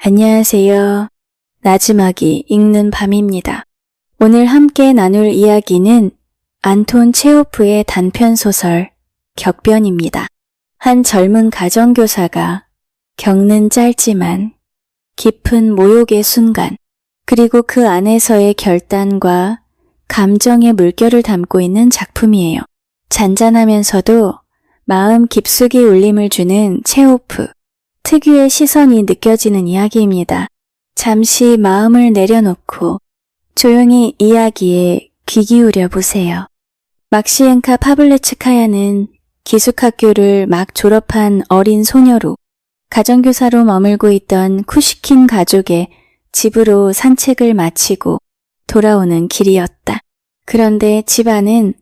안녕하세요. 나지막이 읽는 밤입니다. 오늘 함께 나눌 이야기는 안톤 체호프의 단편소설 격변입니다. 한 젊은 가정교사가 겪는 짧지만 깊은 모욕의 순간, 그리고 그 안에서의 결단과 감정의 물결을 담고 있는 작품이에요. 잔잔하면서도 마음 깊숙이 울림을 주는 체호프, 특유의 시선이 느껴지는 이야기입니다. 잠시 마음을 내려놓고 조용히 이야기에 귀 기울여 보세요. 막시엔카 파블레츠카야는 기숙학교를 막 졸업한 어린 소녀로 가정교사로 머물고 있던 쿠시킨 가족의 집으로 산책을 마치고 돌아오는 길이었다. 그런데 집안은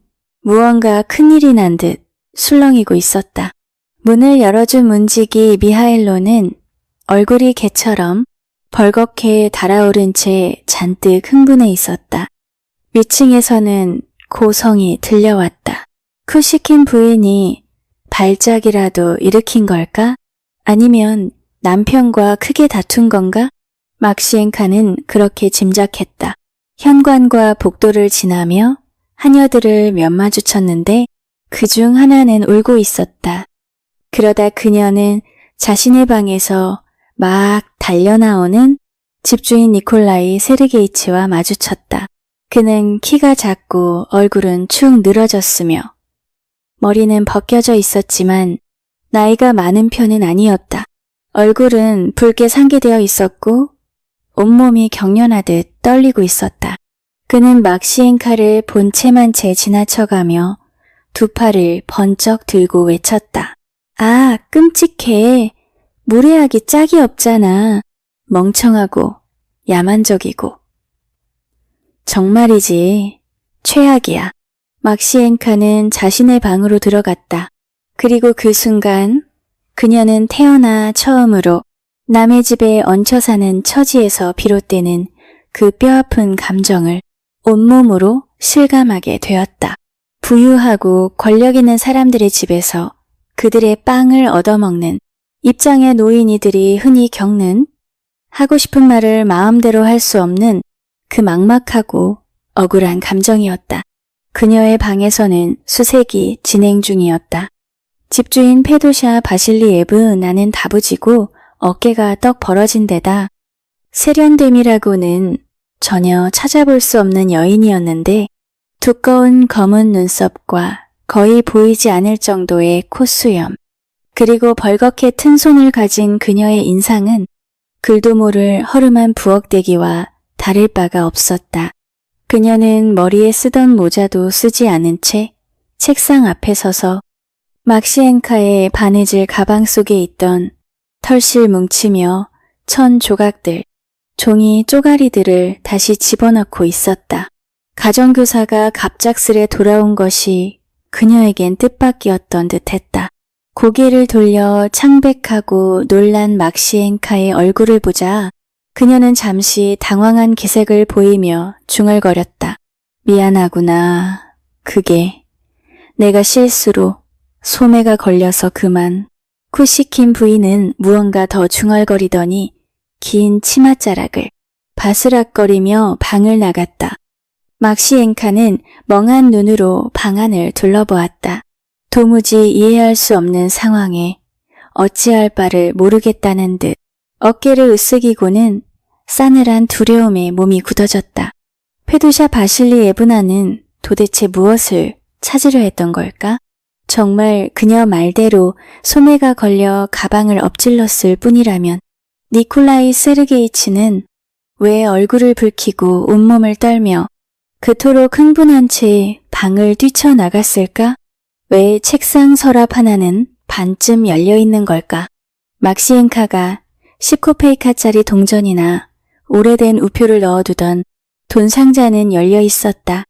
무언가 큰일이 난 듯 술렁이고 있었다. 문을 열어준 문지기 미하일로는 얼굴이 개처럼 벌겋게 달아오른 채 잔뜩 흥분해 있었다. 위층에서는 고성이 들려왔다. 쿠시킨 부인이 발작이라도 일으킨 걸까? 아니면 남편과 크게 다툰 건가? 막시엔카는 그렇게 짐작했다. 현관과 복도를 지나며 하녀들을 몇 마주쳤는데 그중 하나는 울고 있었다. 그러다 그녀는 자신의 방에서 막 달려나오는 집주인 니콜라이 세르게이치와 마주쳤다. 그는 키가 작고 얼굴은 축 늘어졌으며 머리는 벗겨져 있었지만 나이가 많은 편은 아니었다. 얼굴은 붉게 상기되어 있었고 온몸이 경련하듯 떨리고 있었다. 그는 막시엔카를 본체만 채 지나쳐가며 두 팔을 번쩍 들고 외쳤다. 아, 끔찍해. 무례하기 짝이 없잖아. 멍청하고 야만적이고. 정말이지. 최악이야. 막시엔카는 자신의 방으로 들어갔다. 그리고 그 순간 그녀는 태어나 처음으로 남의 집에 얹혀 사는 처지에서 비롯되는 그 뼈아픈 감정을 온몸으로 실감하게 되었다. 부유하고 권력 있는 사람들의 집에서 그들의 빵을 얻어먹는 입장의 노인이들이 흔히 겪는 하고 싶은 말을 마음대로 할 수 없는 그 막막하고 억울한 감정이었다. 그녀의 방에서는 수색이 진행 중이었다. 집주인 페도샤 바실리에브 나는 다부지고 어깨가 떡 벌어진 데다 세련됨이라고는 전혀 찾아볼 수 없는 여인이었는데 두꺼운 검은 눈썹과 거의 보이지 않을 정도의 콧수염, 그리고 벌겋게 튼 손을 가진 그녀의 인상은 글도 모를 허름한 부엌대기와 다를 바가 없었다. 그녀는 머리에 쓰던 모자도 쓰지 않은 채 책상 앞에 서서 막시엔카의 바느질 가방 속에 있던 털실 뭉치며 천 조각들, 종이 쪼가리들을 다시 집어넣고 있었다. 가정교사가 갑작스레 돌아온 것이 그녀에겐 뜻밖이었던 듯했다. 고개를 돌려 창백하고 놀란 막시엔카의 얼굴을 보자 그녀는 잠시 당황한 기색을 보이며 중얼거렸다. 미안하구나. 그게 내가 실수로 소매가 걸려서 그만. 쿠시킨 부인은 무언가 더 중얼거리더니 긴 치맛자락을 바스락거리며 방을 나갔다. 막시엔카는 멍한 눈으로 방 안을 둘러보았다. 도무지 이해할 수 없는 상황에 어찌할 바를 모르겠다는 듯 어깨를 으쓱이고는 싸늘한 두려움에 몸이 굳어졌다. 페두샤 바실리에브나는 도대체 무엇을 찾으려 했던 걸까? 정말 그녀 말대로 소매가 걸려 가방을 엎질렀을 뿐이라면 니콜라이 세르게이치는 왜 얼굴을 붉히고 온몸을 떨며 그토록 흥분한 채 방을 뛰쳐나갔을까? 왜 책상 서랍 하나는 반쯤 열려있는 걸까? 막시엔카가 10코페이카짜리 동전이나 오래된 우표를 넣어두던 돈 상자는 열려있었다.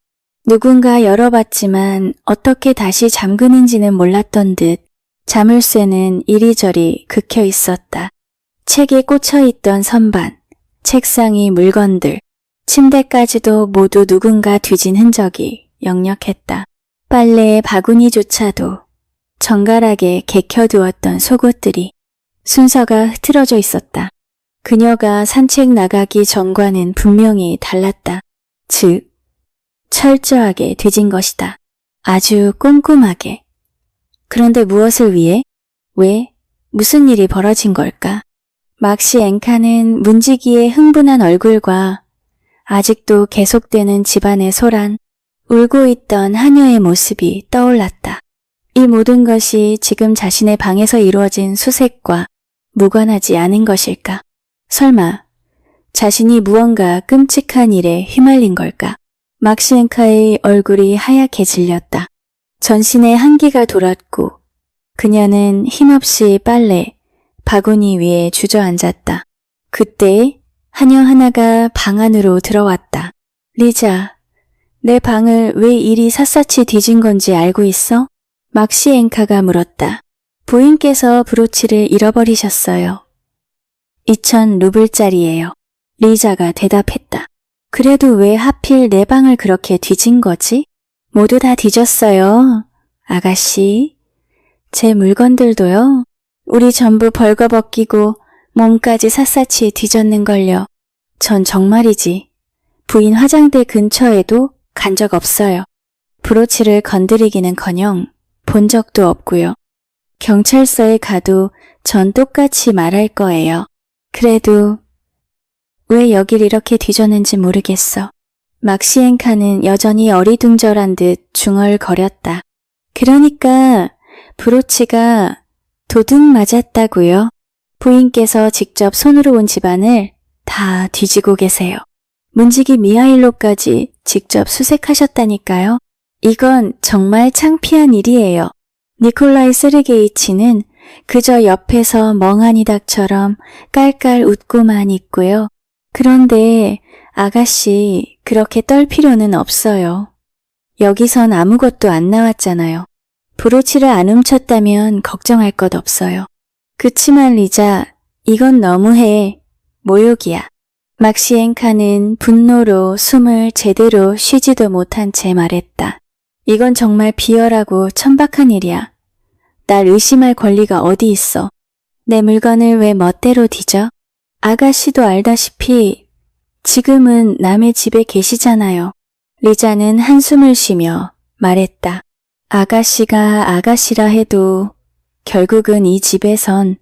누군가 열어봤지만 어떻게 다시 잠그는지는 몰랐던 듯 자물쇠는 이리저리 긁혀 있었다. 책에 꽂혀있던 선반, 책상의 물건들, 침대까지도 모두 누군가 뒤진 흔적이 역력했다. 빨래의 바구니조차도 정갈하게 개켜두었던 속옷들이 순서가 흐트러져 있었다. 그녀가 산책 나가기 전과는 분명히 달랐다. 즉, 철저하게 뒤진 것이다. 아주 꼼꼼하게. 그런데 무엇을 위해? 왜? 무슨 일이 벌어진 걸까? 막시 앵카는 문지기의 흥분한 얼굴과 아직도 계속되는 집안의 소란, 울고 있던 하녀의 모습이 떠올랐다. 이 모든 것이 지금 자신의 방에서 이루어진 수색과 무관하지 않은 것일까? 설마 자신이 무언가 끔찍한 일에 휘말린 걸까? 막시 앵카의 얼굴이 하얗게 질렸다. 전신에 한기가 돌았고 그녀는 힘없이 빨래, 바구니 위에 주저앉았다. 그때 하녀 하나가 방 안으로 들어왔다. 리자, 내 방을 왜 이리 샅샅이 뒤진 건지 알고 있어? 막시 앵카가 물었다. 부인께서 브로치를 잃어버리셨어요. 2,000루블짜리예요. 리자가 대답했다. 그래도 왜 하필 내 방을 그렇게 뒤진 거지? 모두 다 뒤졌어요. 아가씨, 제 물건들도요. 우리 전부 벌거벗기고 몸까지 샅샅이 뒤졌는걸요. 전 정말이지. 부인 화장대 근처에도 간 적 없어요. 브로치를 건드리기는커녕 본 적도 없고요. 경찰서에 가도 전 똑같이 말할 거예요. 그래도 왜 여길 이렇게 뒤졌는지 모르겠어. 막시 앵카는 여전히 어리둥절한 듯 중얼거렸다. 그러니까 브로치가 도둑 맞았다고요? 부인께서 직접 손으로 온 집안을 다 뒤지고 계세요. 문지기 미하일로까지 직접 수색하셨다니까요. 이건 정말 창피한 일이에요. 니콜라이 세르게이치는 그저 옆에서 멍하니 닭처럼 깔깔 웃고만 있고요. 그런데 아가씨, 그렇게 떨 필요는 없어요. 여기선 아무것도 안 나왔잖아요. 브로치를 안 훔쳤다면 걱정할 것 없어요. 그치만 리자, 이건 너무해. 모욕이야. 막시 앵카는 분노로 숨을 제대로 쉬지도 못한 채 말했다. 이건 정말 비열하고 천박한 일이야. 날 의심할 권리가 어디 있어. 내 물건을 왜 멋대로 뒤져? 아가씨도 알다시피 지금은 남의 집에 계시잖아요. 리자는 한숨을 쉬며 말했다. 아가씨가 아가씨라 해도 결국은 이 집에선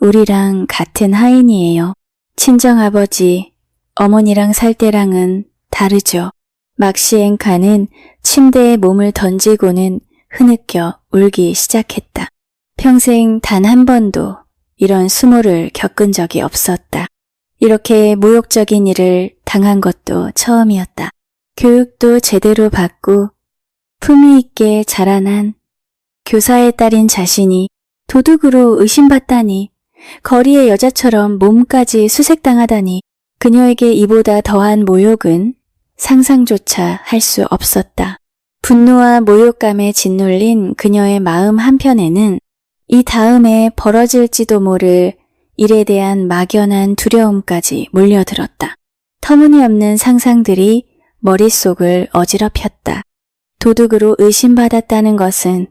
우리랑 같은 하인이에요. 친정아버지, 어머니랑 살 때랑은 다르죠. 막시 앵카는 침대에 몸을 던지고는 흐느껴 울기 시작했다. 평생 단 한 번도 이런 수모를 겪은 적이 없었다. 이렇게 모욕적인 일을 당한 것도 처음이었다. 교육도 제대로 받고 품위 있게 자라난 교사의 딸인 자신이 도둑으로 의심받다니, 거리의 여자처럼 몸까지 수색당하다니, 그녀에게 이보다 더한 모욕은 상상조차 할 수 없었다. 분노와 모욕감에 짓눌린 그녀의 마음 한편에는 이 다음에 벌어질지도 모를 일에 대한 막연한 두려움까지 몰려들었다. 터무니없는 상상들이 머릿속을 어지럽혔다. 도둑으로 의심받았다는 것은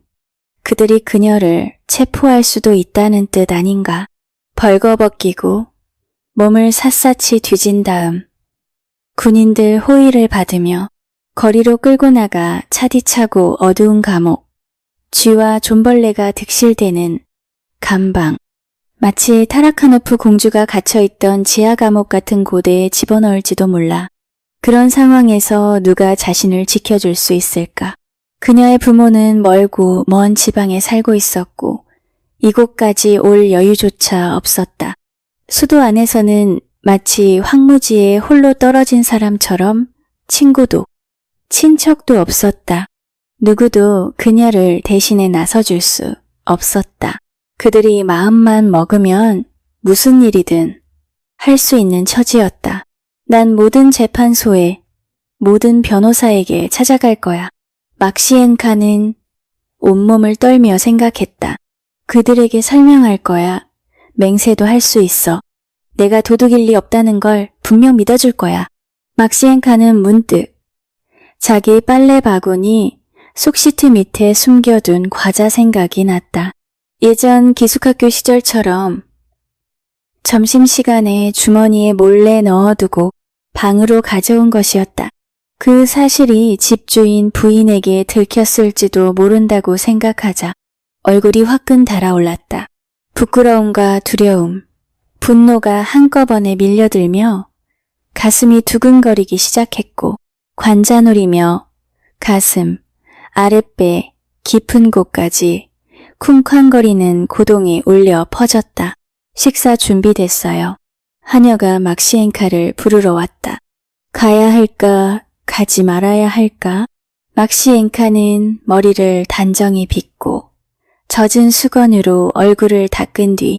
그들이 그녀를 체포할 수도 있다는 뜻 아닌가. 벌거벗기고 몸을 샅샅이 뒤진 다음 군인들 호의를 받으며 거리로 끌고 나가 차디차고 어두운 감옥, 쥐와 존벌레가 득실대는 감방, 마치 타라카노프 공주가 갇혀있던 지하 감옥 같은 고대에 집어넣을지도 몰라. 그런 상황에서 누가 자신을 지켜줄 수 있을까? 그녀의 부모는 멀고 먼 지방에 살고 있었고 이곳까지 올 여유조차 없었다. 수도 안에서는 마치 황무지에 홀로 떨어진 사람처럼 친구도 친척도 없었다. 누구도 그녀를 대신해 나서줄 수 없었다. 그들이 마음만 먹으면 무슨 일이든 할 수 있는 처지였다. 난 모든 재판소에, 모든 변호사에게 찾아갈 거야. 막시 앵카는 온몸을 떨며 생각했다. 그들에게 설명할 거야. 맹세도 할 수 있어. 내가 도둑일 리 없다는 걸 분명 믿어줄 거야. 막시 앵카는 문득 자기 빨래 바구니 쏙시트 밑에 숨겨둔 과자 생각이 났다. 예전 기숙학교 시절처럼 점심시간에 주머니에 몰래 넣어두고 방으로 가져온 것이었다. 그 사실이 집주인 부인에게 들켰을지도 모른다고 생각하자 얼굴이 화끈 달아올랐다. 부끄러움과 두려움, 분노가 한꺼번에 밀려들며 가슴이 두근거리기 시작했고 관자놀이며 가슴, 아랫배, 깊은 곳까지 쿵쾅거리는 고동이 울려 퍼졌다. 식사 준비됐어요. 하녀가 막시엔카를 부르러 왔다. 가야 할까, 가지 말아야 할까? 막시엔카는 머리를 단정히 빗고 젖은 수건으로 얼굴을 닦은 뒤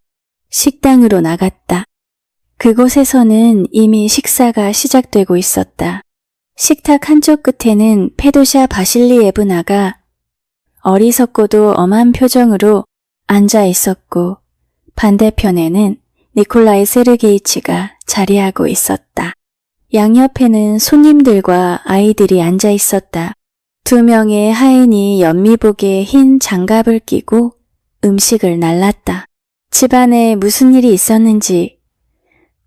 식당으로 나갔다. 그곳에서는 이미 식사가 시작되고 있었다. 식탁 한쪽 끝에는 페도샤 바실리예브나가 어리석고도 엄한 표정으로 앉아 있었고 반대편에는 니콜라이 세르게이치가 자리하고 있었다. 양옆에는 손님들과 아이들이 앉아 있었다. 2명의 하인이 연미복에 흰 장갑을 끼고 음식을 날랐다. 집안에 무슨 일이 있었는지,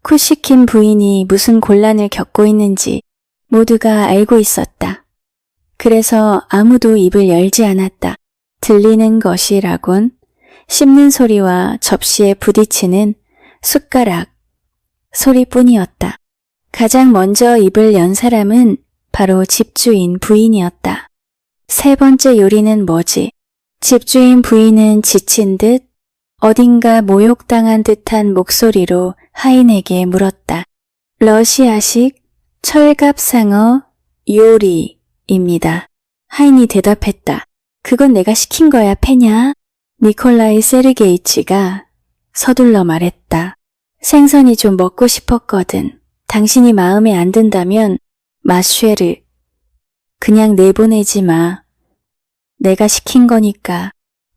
쿠시킨 부인이 무슨 곤란을 겪고 있는지 모두가 알고 있었다. 그래서 아무도 입을 열지 않았다. 들리는 것이라곤 씹는 소리와 접시에 부딪히는 숟가락 소리뿐이었다. 가장 먼저 입을 연 사람은 바로 집주인 부인이었다. 3번째 요리는 뭐지? 집주인 부인은 지친 듯 어딘가 모욕당한 듯한 목소리로 하인에게 물었다. 러시아식 철갑상어 요리입니다. 하인이 대답했다. 그건 내가 시킨 거야, 페냐? 니콜라이 세르게이치가 서둘러 말했다. 생선이 좀 먹고 싶었거든. 당신이 마음에 안 든다면 마쉐르 그냥 내보내지 마. 내가 시킨 거니까.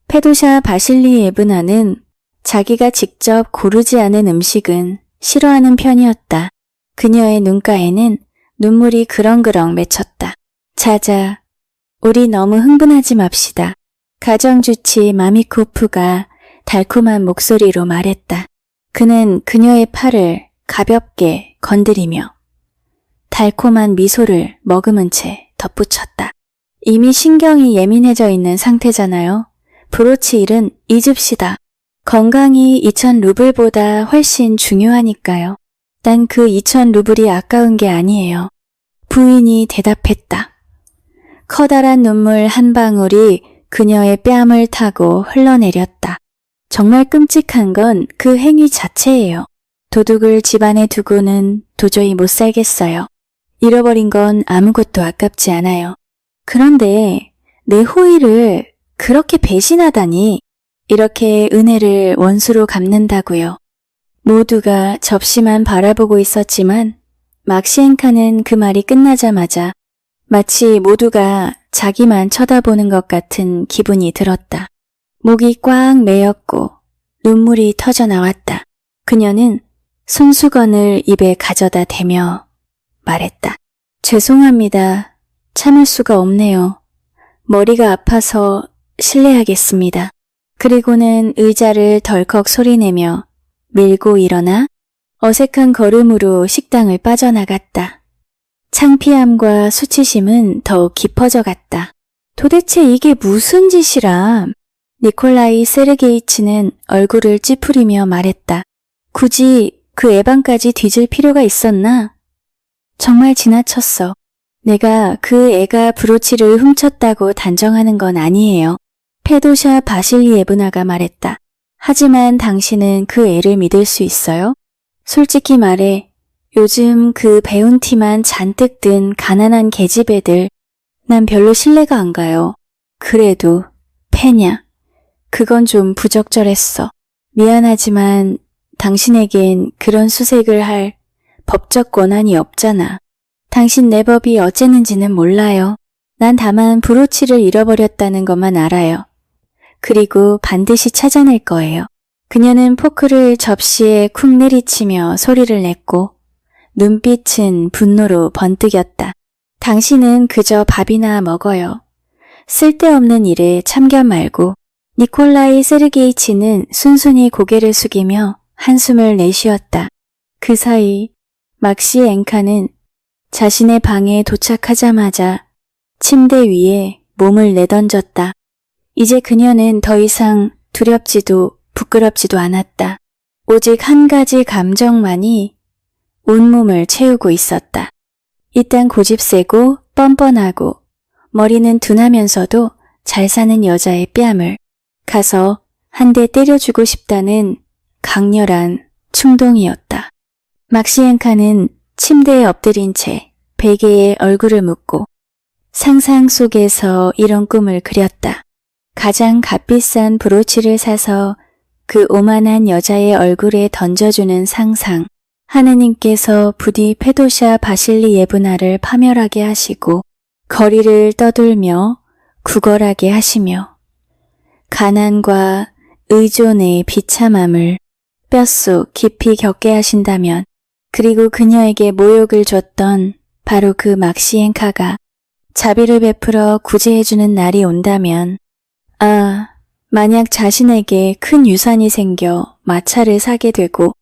페도샤 바실리예브나는 자기가 직접 고르지 않은 음식은 싫어하는 편이었다. 그녀의 눈가에는 눈물이 그렁그렁 맺혔다. 자자, 우리 너무 흥분하지 맙시다. 가정주치 마미코프가 달콤한 목소리로 말했다. 그는 그녀의 팔을 가볍게 건드리며 달콤한 미소를 머금은 채 덧붙였다. 이미 신경이 예민해져 있는 상태잖아요. 브로치 일은 잊읍시다. 건강이 2,000루블보다 훨씬 중요하니까요. 난 그 2,000루블이 아까운 게 아니에요. 부인이 대답했다. 커다란 눈물 한 방울이 그녀의 뺨을 타고 흘러내렸다. 정말 끔찍한 건 그 행위 자체예요. 도둑을 집안에 두고는 도저히 못 살겠어요. 잃어버린 건 아무것도 아깝지 않아요. 그런데 내 호의를 그렇게 배신하다니. 이렇게 은혜를 원수로 갚는다고요. 모두가 접시만 바라보고 있었지만 막시엔카는 그 말이 끝나자마자 마치 모두가 자기만 쳐다보는 것 같은 기분이 들었다. 목이 꽉 메였고 눈물이 터져 나왔다. 그녀는 손수건을 입에 가져다 대며 말했다. 죄송합니다. 참을 수가 없네요. 머리가 아파서 실례하겠습니다. 그리고는 의자를 덜컥 소리내며 밀고 일어나 어색한 걸음으로 식당을 빠져나갔다. 창피함과 수치심은 더욱 깊어져 갔다. 도대체 이게 무슨 짓이람? 니콜라이 세르게이치는 얼굴을 찌푸리며 말했다. 굳이 그 애방까지 뒤질 필요가 있었나? 정말 지나쳤어. 내가 그 애가 브로치를 훔쳤다고 단정하는 건 아니에요. 페도샤 바실리예브나가 말했다. 하지만 당신은 그 애를 믿을 수 있어요? 솔직히 말해 요즘 그 배운 티만 잔뜩 든 가난한 계집애들 난 별로 신뢰가 안 가요. 그래도 페냐 그건 좀 부적절했어. 미안하지만 당신에겐 그런 수색을 할 법적 권한이 없잖아. 당신 내법이 어쨌는지는 몰라요. 난 다만 브로치를 잃어버렸다는 것만 알아요. 그리고 반드시 찾아낼 거예요. 그녀는 포크를 접시에 쿵 내리치며 소리를 냈고 눈빛은 분노로 번뜩였다. 당신은 그저 밥이나 먹어요. 쓸데없는 일에 참견 말고. 니콜라이 세르게이치는 순순히 고개를 숙이며 한숨을 내쉬었다. 그 사이 막시 앵카는 자신의 방에 도착하자마자 침대 위에 몸을 내던졌다. 이제 그녀는 더 이상 두렵지도 부끄럽지도 않았다. 오직 한 가지 감정만이 온몸을 채우고 있었다. 일단 고집세고 뻔뻔하고 머리는 둔하면서도 잘 사는 여자의 뺨을 가서 한 대 때려주고 싶다는 강렬한 충동이었다. 막시엔카는 침대에 엎드린 채 베개에 얼굴을 묻고 상상 속에서 이런 꿈을 그렸다. 가장 값비싼 브로치를 사서 그 오만한 여자의 얼굴에 던져주는 상상. 하느님께서 부디 페도샤 바실리 예브나를 파멸하게 하시고 거리를 떠돌며 구걸하게 하시며 가난과 의존의 비참함을 뼛속 깊이 겪게 하신다면, 그리고 그녀에게 모욕을 줬던 바로 그 막시엔카가 자비를 베풀어 구제해주는 날이 온다면, 만약 자신에게 큰 유산이 생겨 마차를 사게 되고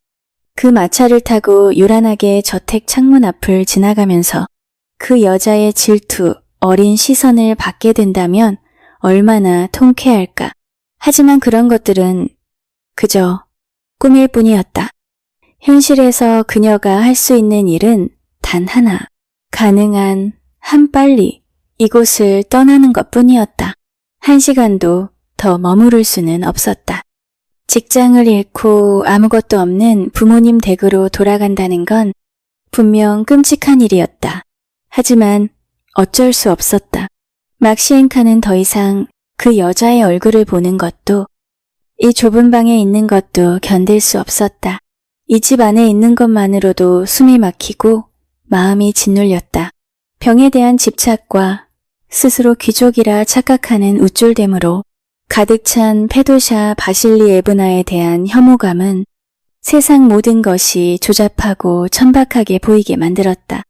그 마차를 타고 요란하게 저택 창문 앞을 지나가면서 그 여자의 질투, 어린 시선을 받게 된다면 얼마나 통쾌할까. 하지만 그런 것들은 그저 꿈일 뿐이었다. 현실에서 그녀가 할 수 있는 일은 단 하나, 가능한 한 빨리 이곳을 떠나는 것뿐이었다. 한 시간도 더 머무를 수는 없었다. 직장을 잃고 아무것도 없는 부모님 댁으로 돌아간다는 건 분명 끔찍한 일이었다. 하지만 어쩔 수 없었다. 막시엔카는 더 이상 그 여자의 얼굴을 보는 것도, 이 좁은 방에 있는 것도 견딜 수 없었다. 이 집 안에 있는 것만으로도 숨이 막히고 마음이 짓눌렸다. 병에 대한 집착과 스스로 귀족이라 착각하는 우쭐됨으로 가득 찬 페도샤 바실리 에브나에 대한 혐오감은 세상 모든 것이 조잡하고 천박하게 보이게 만들었다.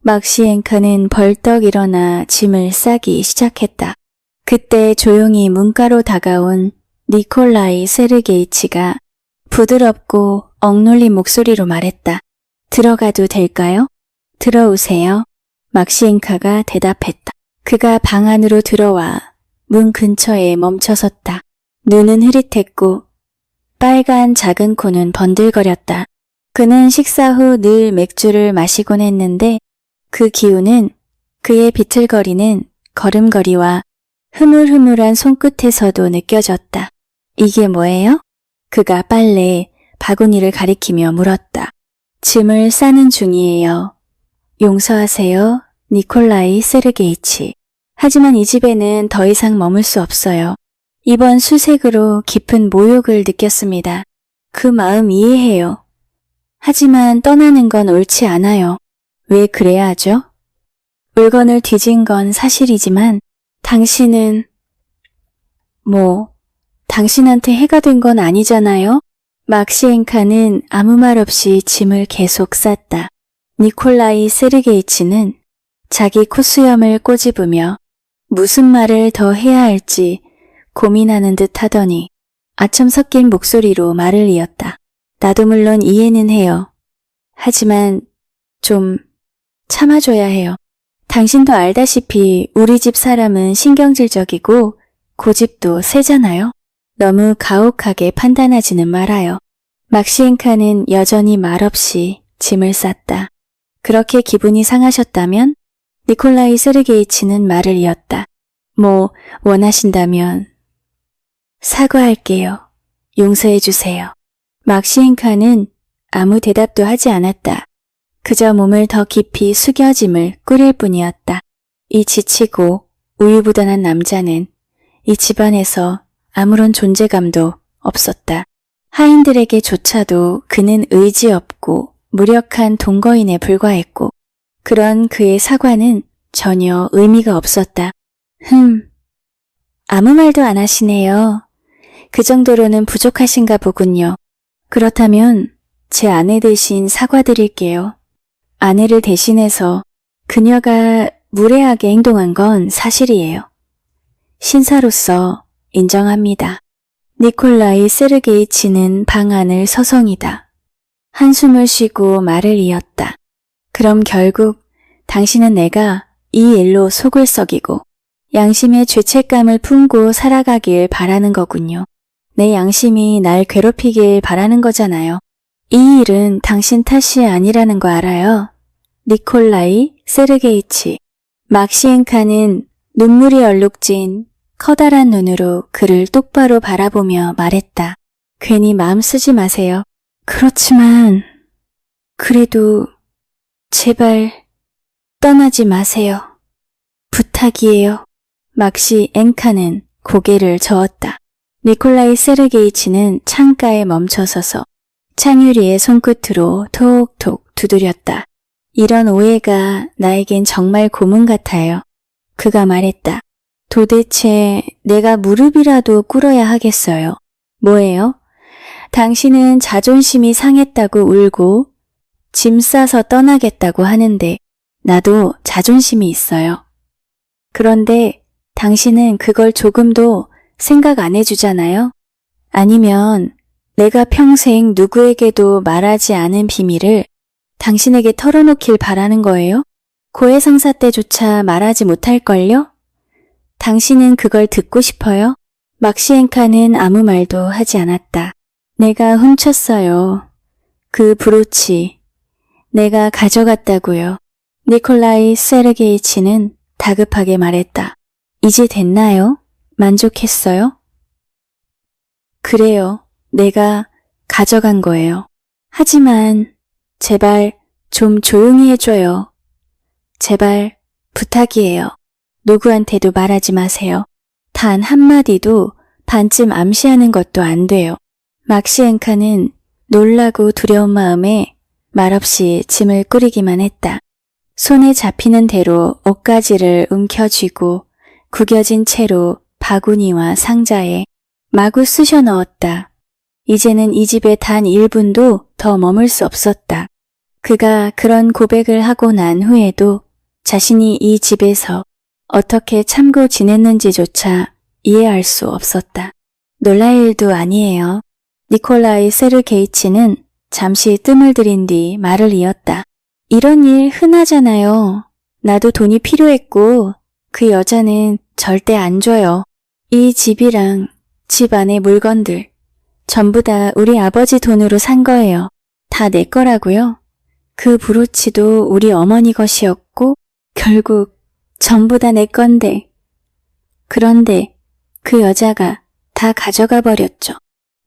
막시엔카는 벌떡 일어나 짐을 싸기 시작했다. 그때 조용히 문가로 다가온 니콜라이 세르게이치가 부드럽고 억눌린 목소리로 말했다. 들어가도 될까요? 들어오세요. 막시엔카가 대답했다. 그가 방 안으로 들어와 문 근처에 멈춰섰다. 눈은 흐릿했고 빨간 작은 코는 번들거렸다. 그는 식사 후 늘 맥주를 마시곤 했는데 그 기운은 그의 비틀거리는 걸음걸이와 흐물흐물한 손끝에서도 느껴졌다. 이게 뭐예요? 그가 빨래, 바구니를 가리키며 물었다. 짐을 싸는 중이에요. 용서하세요, 니콜라이 세르게이치. 하지만 이 집에는 더 이상 머물 수 없어요. 이번 수색으로 깊은 모욕을 느꼈습니다. 그 마음 이해해요. 하지만 떠나는 건 옳지 않아요. 왜 그래야 하죠? 물건을 뒤진 건 사실이지만 당신은 당신한테 해가 된 건 아니잖아요? 막시엔카는 아무 말 없이 짐을 계속 쌌다. 니콜라이 세르게이치는 자기 콧수염을 꼬집으며 무슨 말을 더 해야 할지 고민하는 듯 하더니 아첨 섞인 목소리로 말을 이었다. 나도 물론 이해는 해요. 하지만 좀 참아줘야 해요. 당신도 알다시피 우리 집 사람은 신경질적이고 고집도 세잖아요. 너무 가혹하게 판단하지는 말아요. 막시엔카는 여전히 말없이 짐을 쌌다. 그렇게 기분이 상하셨다면 니콜라이 세르게이치는 말을 이었다. 원하신다면 사과할게요. 용서해주세요. 막시엔카는 아무 대답도 하지 않았다. 그저 몸을 더 깊이 숙여짐을 꾸릴 뿐이었다. 이 지치고 우유부단한 남자는 이 집안에서 아무런 존재감도 없었다. 하인들에게조차도 그는 의지 없고 무력한 동거인에 불과했고, 그런 그의 사과는 전혀 의미가 없었다. 아무 말도 안 하시네요. 그 정도로는 부족하신가 보군요. 그렇다면 제 아내 대신 사과드릴게요. 아내를 대신해서 그녀가 무례하게 행동한 건 사실이에요. 신사로서 인정합니다. 니콜라이 세르게이치는 방 안을 서성이다. 한숨을 쉬고 말을 이었다. 그럼 결국 당신은 내가 이 일로 속을 썩이고 양심의 죄책감을 품고 살아가길 바라는 거군요. 내 양심이 날 괴롭히길 바라는 거잖아요. 이 일은 당신 탓이 아니라는 거 알아요. 니콜라이 세르게이치. 막시엔카는 눈물이 얼룩진 커다란 눈으로 그를 똑바로 바라보며 말했다. 괜히 마음 쓰지 마세요. 그렇지만 그래도 제발 떠나지 마세요. 부탁이에요. 막시엔카는 고개를 저었다. 니콜라이 세르게이치는 창가에 멈춰서서 창유리의 손끝으로 톡톡 두드렸다. 이런 오해가 나에겐 정말 고문 같아요. 그가 말했다. 도대체 내가 무릎이라도 꿇어야 하겠어요. 뭐예요? 당신은 자존심이 상했다고 울고 짐 싸서 떠나겠다고 하는데 나도 자존심이 있어요. 그런데 당신은 그걸 조금도 생각 안 해주잖아요? 아니면 내가 평생 누구에게도 말하지 않은 비밀을 당신에게 털어놓길 바라는 거예요? 고해성사 때조차 말하지 못할걸요? 당신은 그걸 듣고 싶어요? 막시엔카는 아무 말도 하지 않았다. 내가 훔쳤어요. 그 브로치. 내가 가져갔다고요. 니콜라이 세르게이치는 다급하게 말했다. 이제 됐나요? 만족했어요? 그래요. 내가 가져간 거예요. 하지만 제발 좀 조용히 해줘요. 제발 부탁이에요. 누구한테도 말하지 마세요. 단 한마디도 반쯤 암시하는 것도 안 돼요. 막시엔카는 놀라고 두려운 마음에 말없이 짐을 꾸리기만 했다. 손에 잡히는 대로 옷가지를 움켜쥐고 구겨진 채로 바구니와 상자에 마구 쑤셔 넣었다. 이제는 이 집에 단 1분도 더 머물 수 없었다. 그가 그런 고백을 하고 난 후에도 자신이 이 집에서 어떻게 참고 지냈는지조차 이해할 수 없었다. 놀랄 일도 아니에요. 니콜라이 세르게이치는 잠시 뜸을 들인 뒤 말을 이었다. 이런 일 흔하잖아요. 나도 돈이 필요했고 그 여자는 절대 안 줘요. 이 집이랑 집 안의 물건들 전부 다 우리 아버지 돈으로 산 거예요. 다 내 거라고요. 그 브로치도 우리 어머니 것이었고 결국 전부 다 내 건데. 그런데 그 여자가 다 가져가 버렸죠.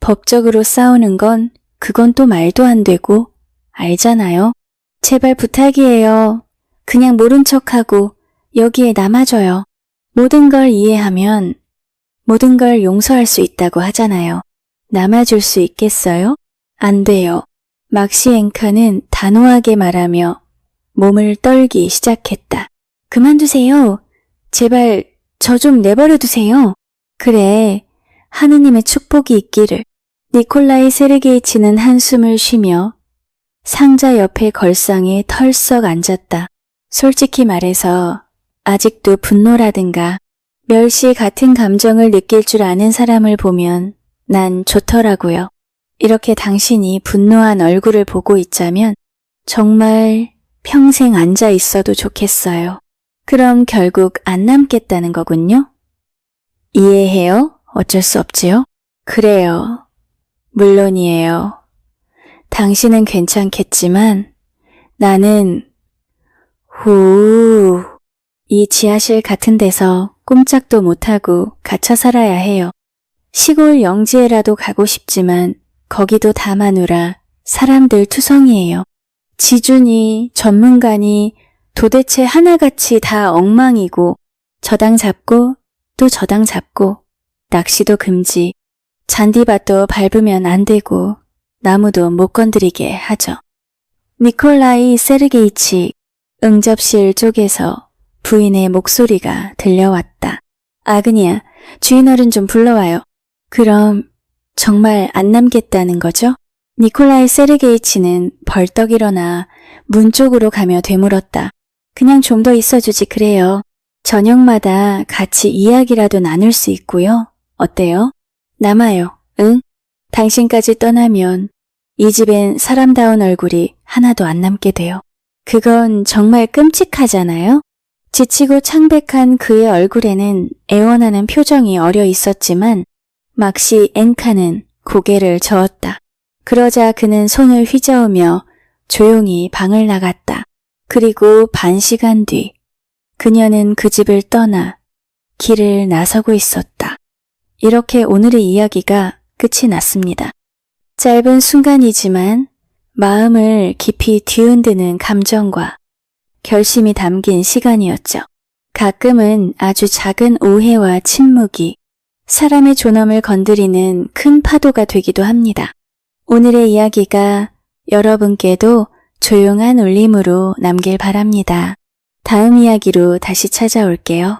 법적으로 싸우는 건 그건 또 말도 안 되고 알잖아요. 제발 부탁이에요. 그냥 모른 척하고 여기에 남아줘요. 모든 걸 이해하면 모든 걸 용서할 수 있다고 하잖아요. 남아줄 수 있겠어요? 안 돼요. 막시엔카는 단호하게 말하며 몸을 떨기 시작했다. 그만두세요. 제발 저 좀 내버려 두세요. 그래, 하느님의 축복이 있기를. 니콜라이 세르게이치는 한숨을 쉬며 상자 옆에 걸상에 털썩 앉았다. 솔직히 말해서 아직도 분노라든가 멸시 같은 감정을 느낄 줄 아는 사람을 보면 난 좋더라고요. 이렇게 당신이 분노한 얼굴을 보고 있자면 정말 평생 앉아 있어도 좋겠어요. 그럼 결국 안 남겠다는 거군요? 이해해요? 어쩔 수 없지요? 그래요. 물론이에요. 당신은 괜찮겠지만 나는 이 지하실 같은 데서 꼼짝도 못하고 갇혀 살아야 해요. 시골 영지에라도 가고 싶지만 거기도 다 마누라 사람들 투성이에요. 지주니 전문가니 도대체 하나같이 다 엉망이고 저당 잡고 또 저당 잡고 낚시도 금지, 잔디밭도 밟으면 안 되고 나무도 못 건드리게 하죠. 니콜라이 세르게이치 응접실 쪽에서 부인의 목소리가 들려왔다. 아그니야, 주인 어른 좀 불러와요. 그럼 정말 안 남겠다는 거죠? 니콜라이 세르게이치는 벌떡 일어나 문 쪽으로 가며 되물었다. 그냥 좀 더 있어주지 그래요. 저녁마다 같이 이야기라도 나눌 수 있고요. 어때요? 남아요. 응? 당신까지 떠나면 이 집엔 사람다운 얼굴이 하나도 안 남게 돼요. 그건 정말 끔찍하잖아요? 지치고 창백한 그의 얼굴에는 애원하는 표정이 어려 있었지만 막시 엔카는 고개를 저었다. 그러자 그는 손을 휘저으며 조용히 방을 나갔다. 그리고 반시간 뒤 그녀는 그 집을 떠나 길을 나서고 있었다. 이렇게 오늘의 이야기가 끝이 났습니다. 짧은 순간이지만 마음을 깊이 뒤흔드는 감정과 결심이 담긴 시간이었죠. 가끔은 아주 작은 오해와 침묵이 사람의 존엄을 건드리는 큰 파도가 되기도 합니다. 오늘의 이야기가 여러분께도 조용한 울림으로 남길 바랍니다. 다음 이야기로 다시 찾아올게요.